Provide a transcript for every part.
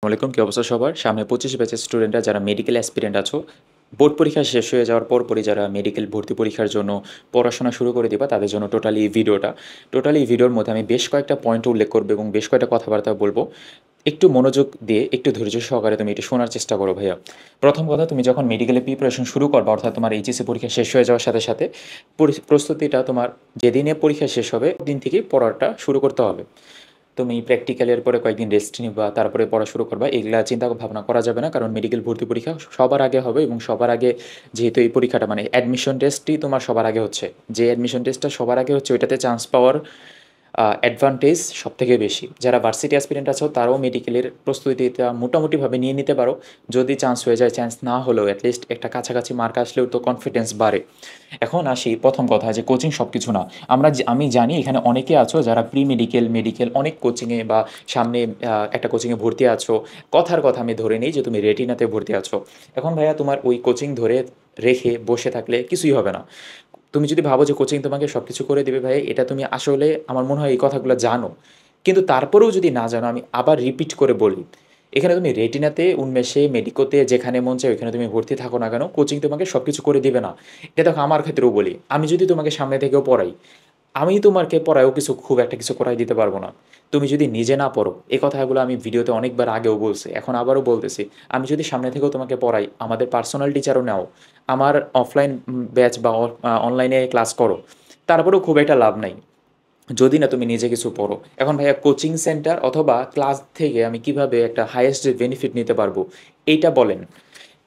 আসসালামাইকুম, কি অবস্থা সবার? সামনে 25 ব্যাচের স্টুডেন্টরা যারা মেডিকেল অ্যাসপিরেন্ট আছো, বোর্ড পরীক্ষা শেষ হয়ে যাওয়ার পরপরই যারা মেডিকেল ভর্তি পরীক্ষার জন্য পড়াশোনা শুরু করে দিবা, তাদের জন্য টোটালি ভিডিওর মধ্যে আমি বেশ কয়েকটা পয়েন্ট উল্লেখ করবো এবং বেশ কয়েকটা কথাবার্তা বলবো। একটু মনোযোগ দিয়ে একটু ধৈর্য সহকারে তুমি একটু শোনার চেষ্টা করো ভাইয়া। প্রথম কথা, তুমি যখন মেডিকেলের প্রিপারেশন শুরু করবা, অর্থাৎ তোমার এইচএসসি পরীক্ষা শেষ হয়ে যাওয়ার সাথে সাথে প্রস্তুতিটা তোমার যেদিনে পরীক্ষা শেষ হবে দিন থেকেই পড়াটা শুরু করতে হবে। তুমি প্র্যাকটিক্যালের পরে কয়েকদিন রেস্ট নিবা, তারপরে পড়া শুরু করবা, এগুলা চিন্তা ভাবনা করা যাবে না, কারণ মেডিকেল ভর্তি পরীক্ষা সবার আগে হবে এবং সবার আগে যেহেতু এই পরীক্ষাটা মানে অ্যাডমিশন টেস্টই তোমার সবার আগে হচ্ছে, যে অ্যাডমিশন টেস্টটা সবার আগে হচ্ছে ওইটাতে চান্স পাওয়ার অ্যাডভান্টেজ সবথেকে বেশি। যারা ভার্সিটি অ্যাসপিরেন্ট আছো তারাও মেডিকেলের প্রস্তুতিটা মোটামুটিভাবে নিয়ে নিতে পারো। যদি চান্স হয়ে যায়, চান্স না হলেও অ্যাটলিস্ট একটা কাছাকাছি মার্ক আসলেও তো কনফিডেন্স বাড়ে। এখন আসি প্রথম কথা, যে কোচিং সব কিছু না। আমি জানি এখানে অনেকে আছো যারা প্রি মেডিকেল মেডিকেল অনেক কোচিংয়ে বা সামনে একটা কোচিংয়ে ভর্তি আছো। কথার কথা আমি ধরে নিই যে তুমি রেটিনাতে ভর্তি আছো। এখন ভাইয়া, তোমার ওই কোচিং ধরে রেখে বসে থাকলে কিছুই হবে না। তুমি যদি ভাবো যে কোচিং তোমাকে সব কিছু করে দেবে, ভাই এটা তুমি আসলে আমার মনে হয় এই কথাগুলো জানো, কিন্তু তারপরেও যদি না জানো, আমি আবার রিপিট করে বলি, এখানে তুমি রেটিনাতে উন্মেষে মেডিকোতে যেখানে মন চায় ওইখানে তুমি ভর্তি থাকো না কেন, কোচিং তোমাকে সব কিছু করে দিবে না। এটা দেখো, আমার ক্ষেত্রেও বলি, আমি যদি তোমাকে সামনে থেকেও পড়াই, আমি তোমাকে পড়ায়ও কিছু খুব একটা কিছু করাই দিতে পারবো না। তুমি যদি নিজে না পড়ো, এই কথাগুলো আমি ভিডিওতে অনেকবার আগেও বলছি, এখন আবারও বলতেছি, আমি যদি সামনে থেকেও তোমাকে পড়াই, আমাদের পার্সোনাল টিচারও নাও, আমার অফলাইন ব্যাচ বা অনলাইনে ক্লাস করো, তারপরেও খুব একটা লাভ নাই যদি না তুমি নিজে কিছু পড়ো। এখন ভাইয়া, কোচিং সেন্টার অথবা ক্লাস থেকে আমি কিভাবে একটা হাইয়েস্ট বেনিফিট নিতে পারবো, এইটা বলেন।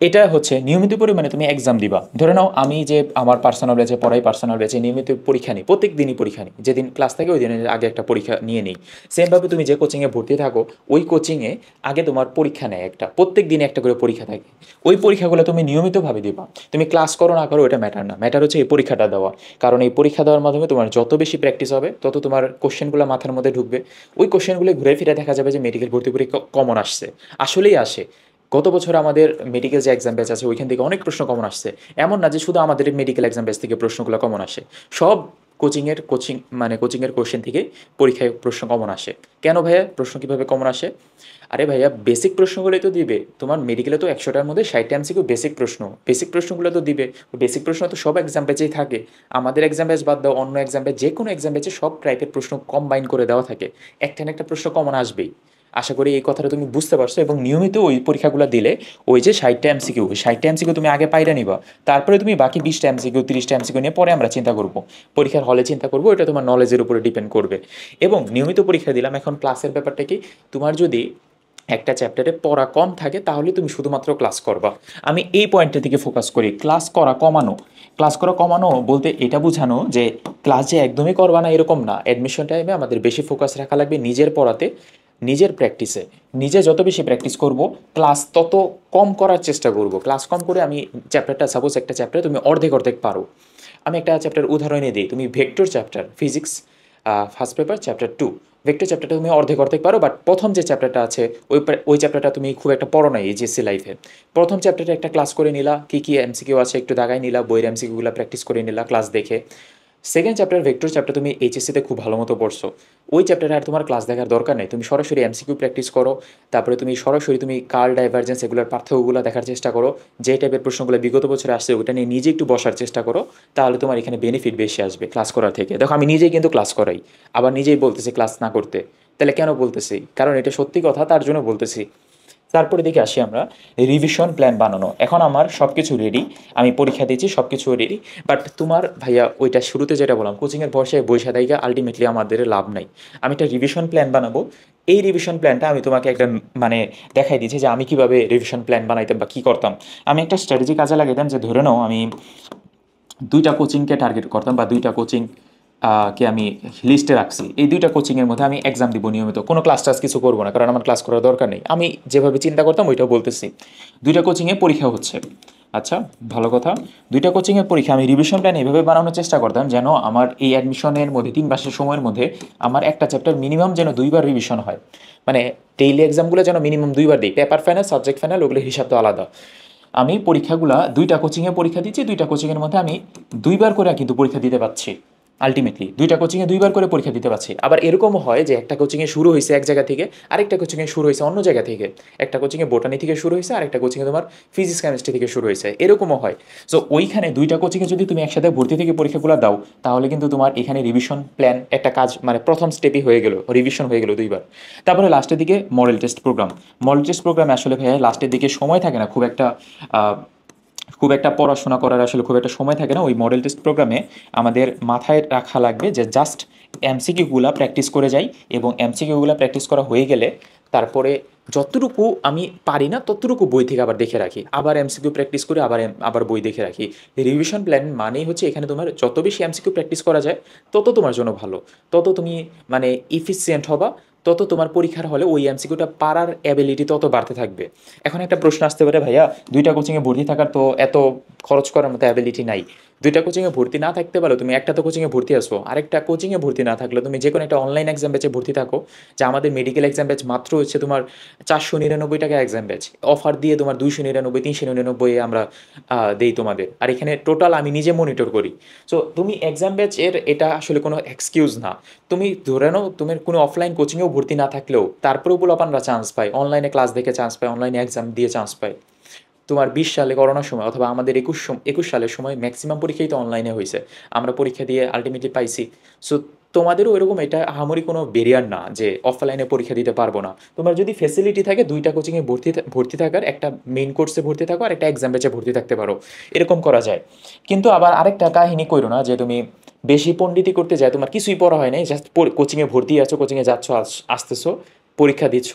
এটা হচ্ছে নিয়মিত পরিমাণে তুমি এক্সাম দিবা। ধরে নাও আমি যে আমার পার্সোনাল ব্যাচে পড়াই, পার্সোনাল ব্যাচে নিয়মিত পরীক্ষা নিই, প্রত্যেক দিনই পরীক্ষা নিই, যেদিন ক্লাস থাকে ওই দিনের আগে একটা পরীক্ষা নিয়ে নিই। সেমভাবে তুমি যে কোচিংয়ে ভর্তি থাকো, ওই কোচিংয়ে আগে তোমার পরীক্ষা নেয় একটা, প্রত্যেক দিনে একটা করে পরীক্ষা থাকে। ওই পরীক্ষাগুলো তুমি নিয়মিতভাবে দিবা। তুমি ক্লাস করো না করো ওটা ম্যাটার না, ম্যাটার হচ্ছে এই পরীক্ষাটা দেওয়া। কারণ এই পরীক্ষা দেওয়ার মাধ্যমে তোমার যত বেশি প্র্যাকটিস হবে, তত তোমার কোশ্চেনগুলো মাথার মধ্যে ঢুকবে। ওই কোশ্চেনগুলো ঘুরে ফিরে দেখা যাবে যে মেডিকেল ভর্তি পরীক্ষা কমন আসছে, আসলেই আসে। গত বছর আমাদের মেডিকেল যে এক্সাম ব্যাচ আছে ওইখান থেকে অনেক প্রশ্ন কমন আসছে। এমন না যে শুধু আমাদের মেডিকেল এক্সাম ব্যাচ থেকে প্রশ্নগুলো কমন আসে, সব কোচিংয়ের কোশ্চেন থেকে পরীক্ষায় প্রশ্ন কমন আসে। কেন ভাইয়া, প্রশ্ন কীভাবে কমন আসে? আরে ভাইয়া, বেসিক প্রশ্নগুলোই তো দিবে। তোমার মেডিকেলে তো 100টার মধ্যে 60টা এমসিকিউ বেসিক প্রশ্নগুলো তো দিবে। বেসিক প্রশ্ন তো সব এক্সাম ব্যাচেই থাকে। আমাদের এক্সাম ব্যাচ বাদ দাও, অন্য এক্সাম ব্যাচ, যে কোনো এক্সাম ব্যাচে সব টাইপের প্রশ্ন কম্বাইন করে দেওয়া থাকে। একটা না একটা প্রশ্ন কমন আসবেই। আশা করি এই কথাটা তুমি বুঝতে পারছো, এবং নিয়মিত ওই পরীক্ষাগুলো দিলে ওই যে 60টা এমসিকিউ তুমি আগে পাইরা নিবা। তারপরে তুমি বাকি 20টা এমসিকিউ 30টা এমসিকিউ নিয়ে পরে আমরা চিন্তা করব, পরীক্ষার হলে চিন্তা করব, এটা তোমার নলেজের উপরে ডিপেন্ড করবে। এবং নিয়মিত পরীক্ষা দিলাম। এখন ক্লাসের ব্যাপারটা কি, তোমার যদি একটা চ্যাপ্টারে পড়া কম থাকে তাহলে তুমি শুধুমাত্র ক্লাস করবা। আমি এই পয়েন্টটা থেকে ফোকাস করি, ক্লাস করা কমানো বলতে এটা বোঝানো যে ক্লাস যে একদমই করবা না এরকম না। অ্যাডমিশন টাইমে আমাদের বেশি ফোকাস রাখা লাগবে নিজের পড়াতে, নিজের প্র্যাকটিসে। নিজে যত বেশি প্র্যাকটিস করব, ক্লাস তত কম করার চেষ্টা করব। ক্লাস কম করে আমি চ্যাপ্টারটা, সাপোজ একটা চ্যাপ্টারে তুমি অর্ধেক অর্ধেক পারো, আমি একটা চ্যাপ্টার উদাহরণে দিই, তুমি vector chapter physics first paper chapter 2, vector চ্যাপ্টারটা তুমি অর্ধেক অর্ধেক পারো, বাট প্রথম যে চ্যাপ্টারটা আছে ওই চ্যাপ্টারটা তুমি খুব একটা পড়ো না এইচএসসি লাইফে। প্রথম চ্যাপ্টারটা একটা ক্লাস করে নিলা, কী কী এমসিকিউ আছে একটু দাগাই নিলা, বইয়ের এমসিকিউগুলো প্র্যাকটিস করে নিলা ক্লাস দেখে। সেকেন্ড চ্যাপ্টার ভেক্টর চ্যাপ্টার তুমি এইচএসসিতে খুব ভালো মতো পড়ছো, ওই চ্যাপ্টারে আর তোমার ক্লাস দেখার দরকার নেই, তুমি সরাসরি এমসিকিউ প্র্যাকটিস করো। তারপরে তুমি সরাসরি কার্ল ডাইভারজেন্স এগুলোর পার্থক্যগুলো দেখার চেষ্টা করো, যে টাইপের প্রশ্নগুলো বিগত বছরে আসছে ওটা নিয়ে নিজে একটু বসার চেষ্টা করো। তাহলে তোমার এখানে বেনিফিট বেশি আসবে ক্লাস করার থেকে। দেখো, আমি নিজেই কিন্তু ক্লাস করাই, আবার নিজেই বলতেছি ক্লাস না করতে। তাহলে কেন বলতেছি? কারণ এটা সত্যি কথা, তার জন্য বলতেছি। তারপরে দেখে আসি আমরা রিভিশন প্ল্যান বানানো। এখন আমার সব কিছু রেডি, আমি পরীক্ষা দিয়েছি, সব কিছু রেডি। বাট তোমার ভাইয়া ওইটা শুরুতে যেটা বললাম, কোচিংয়ের ভরসায় বৈশা দেয়গা, আলটিমেটলি আমাদের লাভ নাই। আমি একটা রিভিশন প্ল্যান বানাবো। এই রিভিশন প্ল্যানটা আমি তোমাকে একটা মানে দেখাই দিয়েছি যে আমি কীভাবে রিভিশন প্ল্যান বানাইতাম বা কী করতাম। আমি একটা স্ট্র্যাটেজি কাজে লাগাইতাম, যে ধরে নাও আমি 2টা কোচিংকে টার্গেট করতাম, বা 2টা কোচিং কে আমি লিস্টে রাখছি। এই 2টা কোচিংয়ের মধ্যে আমি এক্সাম দিব নিয়মিত, কোনো ক্লাস টাস কিছু করবো না, কারণ আমার ক্লাস করার দরকার নেই। আমি যেভাবে চিন্তা করতাম ওইটাও বলতেছি। 2টা কোচিংয়ে পরীক্ষা হচ্ছে, আচ্ছা ভালো কথা। 2টা কোচিংয়ের পরীক্ষা আমি রিভিশন প্ল্যান এইভাবে বানানোর চেষ্টা করতাম যেন আমার এই অ্যাডমিশনের মধ্যে 3 মাসের সময়ের মধ্যে আমার একটা চ্যাপ্টার মিনিমাম যেন 2বার রিভিশন হয়। মানে ডেইলি এক্সামগুলো যেন মিনিমাম 2বার দিই, পেপার ফাইনাল সাবজেক্ট ফাইনাল ওগুলো হিসাব তো আলাদা। আমি পরীক্ষাগুলো 2টা কোচিংয়ে পরীক্ষা দিচ্ছি, 2টা কোচিংয়ের মধ্যে আমি 2বার করে কিন্তু পরীক্ষা দিতে পারছি। আল্টিমেটলি ২ টা কোচিংয়ে ২ বার করে পরীক্ষা দিতে পারছি। আবার এরকমও হয় যে একটা কোচিংয়ে শুরু হইছে এক জায়গা থেকে, আরেকটা কোচিংয়ে শুরু হইছে অন্য জায়গা থেকে। একটা কোচিংয়ে বোটানি থেকে শুরু হইছে, আরেকটা কোচিংয়ে তোমার ফিজিক্স, কেমিস্ট্রি থেকে শুরু হইছে। এরকমও হয়। সো ওইখানে ২ টা কোচিংয়ে যদি তুমি একসাথে ভর্তি থেকে পরীক্ষাগুলা দাও, তাহলে কিন্তু তোমার এখানে রিভিশন প্ল্যান একটা কাজ মানে ১ম স্টেপই হয়ে গেল। রিভিশন হয়ে গেল ২ বার। তারপরে লাস্টের দিকে model test program. Model test প্রোগ্রামে আসলে ভাইয়া লাস্টের দিকে সময় থাকে না আ খুব একটা পড়াশোনা করার আসলে খুব একটা সময় থাকে না। ওই মডেল টেস্ট প্রোগ্রামে আমাদের মাথায় রাখা লাগবে যে জাস্ট এমসিকিউগুলা প্র্যাকটিস করে যাই এবং এমসিকিউগুলা প্র্যাকটিস করা হয়ে গেলে তারপরে যতটুকু আমি পারি না ততটুকু বই থেকে আবার দেখে রাখি। আবার এমসিকিউ প্র্যাকটিস করে আবার বই দেখে রাখি। রিভিশন প্ল্যান মানেই হচ্ছে এখানে তোমার যত বেশি এমসিকিউ প্র্যাকটিস করা যায় তত তোমার জন্য ভালো। তত তুমি মানে এফিসিয়েন্ট হবা, তত তোমার পরীক্ষার হলে ওই এমসিকিউটা পারার অ্যাবিলিটি তত বাড়তে থাকবে। এখন একটা প্রশ্ন আসতে পারে, ভাইয়া ২ টা কোচিংয়ে ভর্তি থাকার তো এত খরচ করার মতো অ্যাবিলিটি নাই। ২ টা কোচিংয়ে ভর্তি না থাকতে পারো, তুমি একটা তো কোচিংয়ে ভর্তি আসো, আরেকটা কোচিংয়ে ভর্তি না থাকলে তুমি যেকোনো একটা অনলাইন এক্সাম ব্যাচে ভর্তি থাকো। যে আমাদের মেডিকেল এক্সাম ব্যাচ মাত্র হচ্ছে তোমার ৳৪৯৯ এক্সাম ব্যাচ। অফার দিয়ে তোমার ৳২৯৯, ৳৩৯৯ এ আমরা দেই তোমাদের। আর এখানে টোটাল আমি নিজে মনিটর করি। সো তুমি এক্সাম ব্যাচের এটা আসলে কোনো এক্সকিউজ না। তুমি ধরে নাও তুমি কোনো অফলাইন কোচিংয়েও ভর্তি না থাকলেও তারপরেও পোলাপানরা চান্স পায়। অনলাইনে ক্লাস দেখে চান্স পায়, অনলাইনে এক্সাম দিয়ে চান্স পায়। তোমার ২০ সালে করোনার সময় অথবা আমাদের ২১ সালের সময় ম্যাক্সিমাম পরীক্ষাই তো অনলাইনে হইছে। আমরা পরীক্ষা দিয়ে আল্টিমেটলি পাইছি। সো তোমাদেরও ওইরকম এটা আহামরি কোনো ব্যারিয়ার না যে অফলাইনে পরীক্ষা দিতে পারবো না। তোমার যদি ফেসিলিটি থাকে ২ টা কোচিংয়ে ভর্তি থাকার, একটা মেইন কোর্সে ভর্তি থাকো আর একটা এক্সাম ব্যাচে ভর্তি থাকতে পারো। এরকম করা যায়। কিন্তু আবার আরেকটা কাহিনী কইরো না যে তুমি বেশি পণ্ডিতি করতে যায়, তোমার কিছুই পড়া হয় নাই। জাস্ট কোচিংয়ে ভর্তি আছো, কোচিংয়ে যাচ্ছ, আসতেছো, পরীক্ষা দিচ্ছ।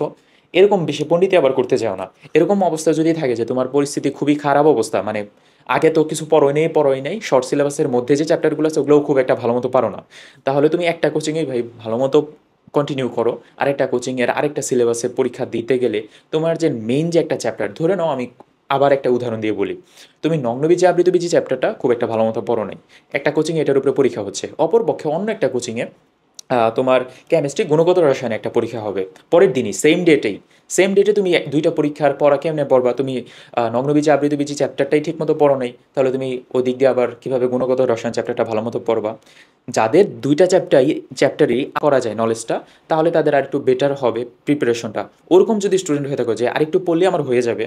এরকম বেশি পণ্ডিতি আবার করতে যাও না। এরকম অবস্থা যদি থাকে যে তোমার পরিস্থিতি খুবই খারাপ অবস্থা, মানে আগে তো কিছু পড়োই নাই, শর্ট সিলেবাসের মধ্যে যে চ্যাপ্টারগুলো আছে ওগুলোও খুব একটা ভালো মতো পারো না। তাহলে তুমি একটা কোচিংয়েই ভাই ভালো মতো কন্টিনিউ করো। আরেকটা কোচিংয়ের আরেকটা সিলেবাসে পরীক্ষা দিতে গেলে তোমার যে মেইন যে একটা চ্যাপ্টার, ধরে নাও আমি আবার একটা উদাহরণ দিয়ে বলি। তুমি নগ্নবীজি আবৃতবীজি চ্যাপ্টারটা খুব একটা ভালো মতো পড়ো নাই। একটা কোচিংয়ে এটার উপরে পরীক্ষা হচ্ছে। অপরপক্ষে অন্য একটা কোচিংয়ে তোমার কেমিস্ট্রি গুণগত রসায়নে একটা পরীক্ষা হবে পরের দিনই, সেম ডেটে তুমি ২ টা পরীক্ষার পড়া কেমনে পড়বা? তুমি নগ্নবীজি আবৃতবীজি চ্যাপ্টারটাই ঠিকমতো পড়ো নাই, তাহলে তুমি ওদিক দিয়ে আবার কীভাবে গুণগত রসায়ন চ্যাপ্টারটা ভালো মতো পড়বা? যাদের ২ টা চ্যাপ্টারই করা যায় নলেজটা, তাহলে তাদের আরেকটু বেটার হবে প্রিপারেশনটা। ওরকম যদি স্টুডেন্ট হয়ে থাকো যে আরেকটু পড়লেই আমার হয়ে যাবে,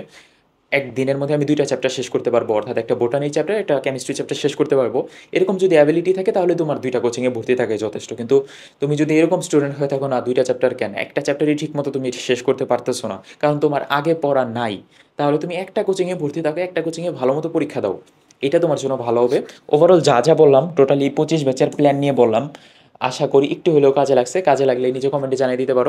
একদিনের মধ্যে আমি ২ টা চ্যাপ্টার শেষ করতে পারবো, অর্থাৎ একটা বোটানি চ্যাপ্টার, একটা কেমিস্ট্রি চ্যাপ্টার শেষ করতে পারবো। এরকম যদি অ্যাবিলিটি থাকে তাহলে তোমার ২ টা কোচিংয়ে ভর্তি থাকাই যথেষ্ট। কিন্তু তুমি যদি এরকম স্টুডেন্ট হয়ে থাকো, না ২ টা চ্যাপ্টার কেন, একটা চ্যাপ্টারই ঠিকমতো তুমি শেষ করতে পারতেছো না, কারণ তোমার আগে পড়া নাই, তাহলে তুমি একটা কোচিংয়ে ভর্তি থাকো, একটা কোচিংয়ে ভালো মতো পরীক্ষা দাও। এটা তোমার জন্য ভালো হবে। ওভারঅল যা বললাম টোটালি ২৫ ব্যাচের প্ল্যান নিয়ে বললাম। আশা করি একটু হলেও কাজে লাগছে। কাজে লাগলে নিজে কমেন্টে জানিয়ে দিতে পারো।